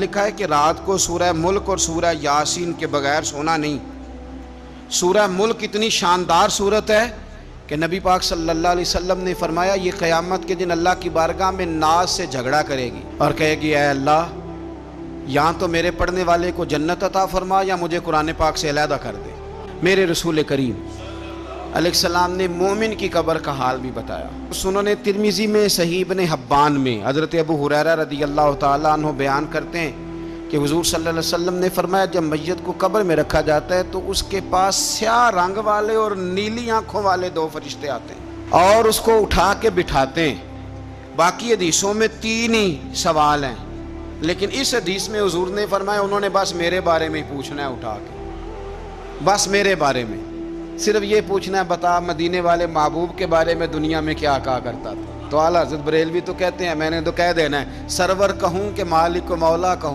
لکھا ہے کہ رات کو سورہ ملک اور سورہ یاسین کے بغیر سونا نہیں۔ سورہ ملک اتنی شاندار صورت ہے کہ نبی پاک صلی اللہ علیہ وسلم نے فرمایا یہ قیامت کے دن اللہ کی بارگاہ میں ناز سے جھگڑا کرے گی اور کہے گی اے اللہ یہاں تو میرے پڑھنے والے کو جنت عطا فرما یا مجھے قرآن پاک سے علیحدہ کر دے۔ میرے رسول کریم علیہ السلام نے مومن کی قبر کا حال بھی بتایا۔ سنن ترمذی میں، صحیح ابن حبان میں حضرت ابو ہریرہ رضی اللہ تعالیٰ عنہ بیان کرتے ہیں کہ حضور صلی اللہ علیہ وسلم نے فرمایا جب میت کو قبر میں رکھا جاتا ہے تو اس کے پاس سیاہ رنگ والے اور نیلی آنکھوں والے دو فرشتے آتے ہیں اور اس کو اٹھا کے بٹھاتے ہیں۔ باقی حدیثوں میں 3 ہی سوال ہیں، لیکن اس حدیث میں حضور نے فرمایا انہوں نے بس میرے بارے میں ہی پوچھنا ہے، اٹھا کے بس میرے بارے میں صرف یہ پوچھنا ہے بتا مدینے والے محبوب کے بارے میں دنیا میں کیا کہا کرتا تھا۔ تو اعلیٰ حضرت بریلوی تو کہتے ہیں میں نے تو کہہ دینا ہے سرور کہوں کہ مالک و مولا کہوں۔